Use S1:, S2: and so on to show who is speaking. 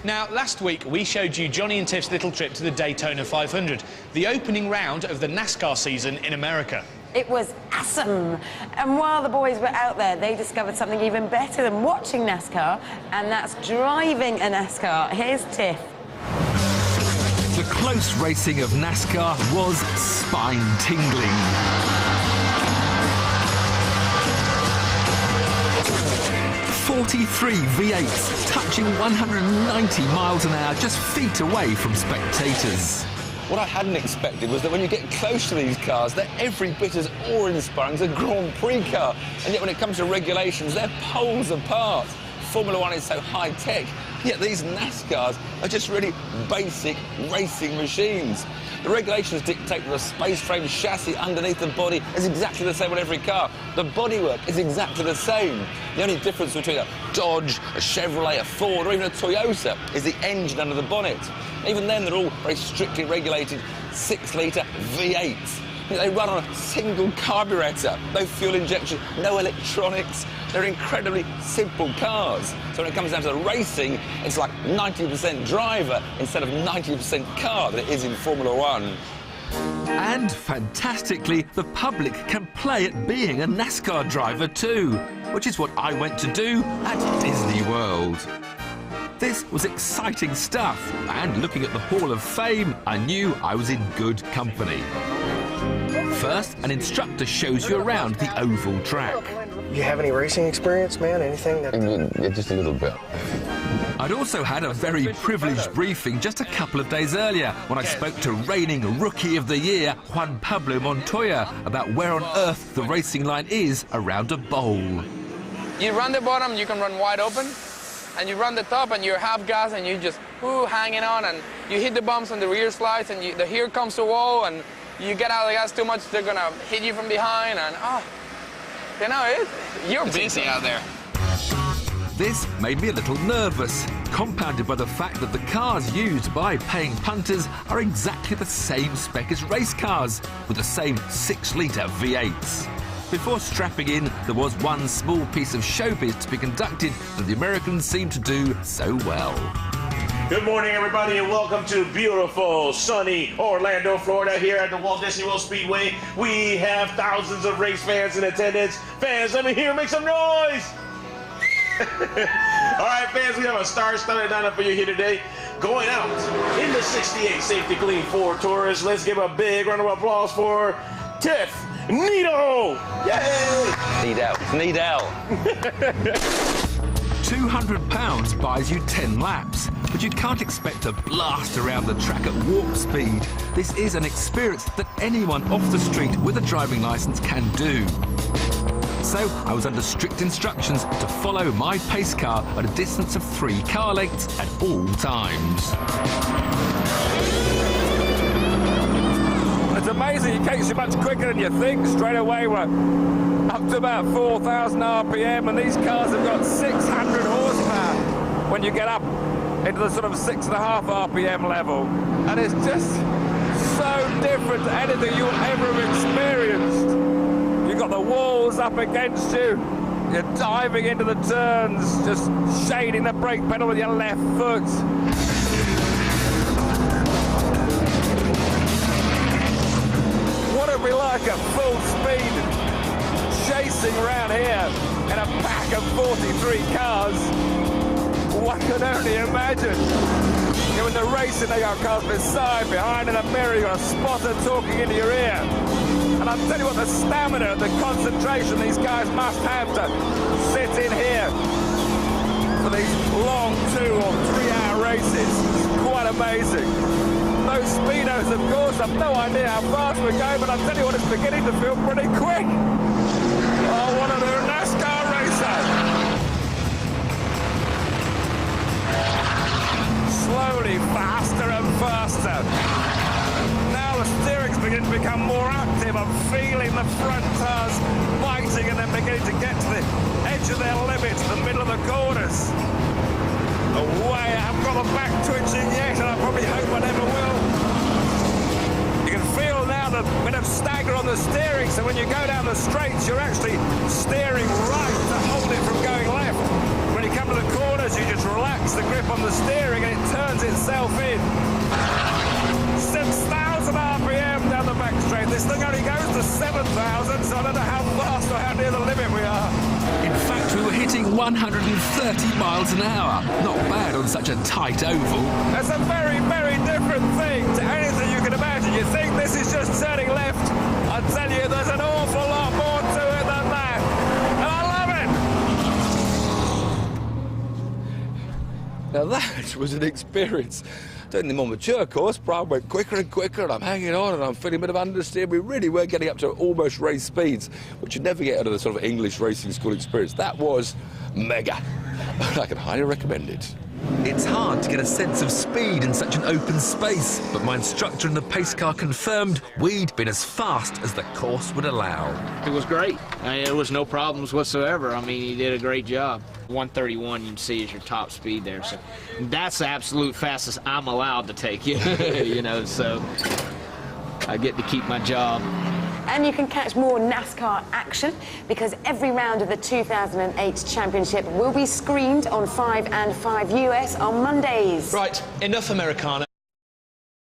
S1: Now, last week we showed you Johnny and Tiff's little trip to the Daytona 500, the opening round of the NASCAR season in America.
S2: It was awesome. And while the boys were out there, they discovered something even better than watching NASCAR, and that's driving a NASCAR. Here's Tiff.
S3: The close racing of NASCAR was spine-tingling. 43 V8s touching 190 miles an hour just feet away from spectators.
S4: What I hadn't expected was that when you get close to these cars, they're every bit as awe-inspiring as a Grand Prix car. And yet when it comes to regulations, they're poles apart. Formula One is so high-tech, yet these NASCARs are just really basic racing machines. The regulations dictate that the space frame chassis underneath the body is exactly the same on every car. The bodywork is exactly the same. The only difference between a Dodge, a Chevrolet, a Ford, or even a Toyota is the engine under the bonnet. Even then, they're all very strictly regulated 6-litre V8s. They run on a single carburettor, no fuel injection, no electronics. They're incredibly simple cars. So when it comes down to the racing, it's like 90% driver instead of 90% car that it is in Formula One.
S3: And fantastically, the public can play at being a NASCAR driver too, which is what I went to do at Disney World. This was exciting stuff, and looking at the Hall of Fame, I knew I was in good company. First, an instructor shows you around the oval track.
S5: You have any racing experience, man? Anything that...
S4: Yeah, just a little bit.
S3: I'd also had a very privileged briefing just a couple of days earlier when I spoke to reigning Rookie of the Year, Juan Pablo Montoya, about where on earth the racing line is around a bowl.
S6: You run the bottom, you can run wide open, and you run the top and you're half gas and you just hanging on, and you hit the bumps on the rear slides, and here comes the wall, and you get out of the gas too much, they're gonna hit you from behind, and you know, you're busy out there.
S3: This made me a little nervous, compounded by the fact that the cars used by paying punters are exactly the same spec as race cars, with the same 6-litre V8s. Before strapping in, there was one small piece of showbiz to be conducted that the Americans seem to do so well.
S7: Good morning, everybody, and welcome to beautiful, sunny Orlando, Florida, here at the Walt Disney World Speedway. We have thousands of race fans in attendance. Fans, let me hear, make some noise! All right, fans, we have a star-studded lineup for you here today. Going out in the 68 Safety Clean Ford Taurus. Let's give a big round of applause for Tiff Needell! Yay!
S4: Needell.
S3: 200 pounds buys you 10 laps, but you can't expect to blast around the track at warp speed. This is an experience that anyone off the street with a driving licence can do. So I was under strict instructions to follow my pace car at a distance of 3 car lengths at all times.
S8: It's amazing, it takes you much quicker than you think. Straight away we're up to about 4,000 RPM, and these cars have got 600 horsepower when you get up into the sort of 6.5 RPM level. And it's just so different to anything you've ever experienced. You've got the walls up against you, you're diving into the turns, just shading the brake pedal with your left foot. What it'd be like at full speed, chasing around here in a pack of 43 cars. One can only imagine. You know, in the racing, they got cars beside, behind, in the mirror, you got a spotter talking into your ear. And I'll tell you what, the stamina, the concentration these guys must have to sit in here for these long 2 or 3 hour races. It's quite amazing. Those speedos, of course, I've no idea how fast we're going, but I'll tell you what, it's beginning to feel pretty quick. Oh, what a NASCAR racer! Slowly, faster and faster. Now the steering's beginning to become more active. I'm feeling the front tires biting and then beginning to get to the edge of their limits, the middle of the corners. Away, I haven't got the back twitching yet, and I probably hope I never will. You can feel now the bit of stagger on the steering, so when you go down the straights, you're actually steering right to hold it from going left. When you come to the corners, you just relax the grip on the steering and it turns itself in. 6,000 RPM down the back straight. This thing only goes to 7,000, so I don't know how fast or how near the limit we are.
S3: In fact, we were hitting 130 miles an hour. Not bad on such a tight oval.
S8: That's a very, very different thing to anything you can imagine. You think this is just turning left. I tell you, there's an awful lot more to it than that. And I love it! Now that was an experience. Doing the more mature course, Brian went quicker and quicker, and I'm hanging on, and I'm feeling a bit of understeer. We really were getting up to almost race speeds, which you never get out of the sort of English racing school experience. That was mega. I can highly recommend it.
S3: It's hard to get a sense of speed in such an open space, but my instructor in the pace car confirmed we'd been as fast as the course would allow.
S9: It was great. There was no problems whatsoever. I mean, he did a great job. 131 you can see is your top speed there, so that's the absolute fastest I'm allowed to take. You know, so I get to keep my job.
S2: And you can catch more NASCAR action because every round of the 2008 championship will be screened on 5 and 5 US on Mondays.
S1: Right, enough Americana.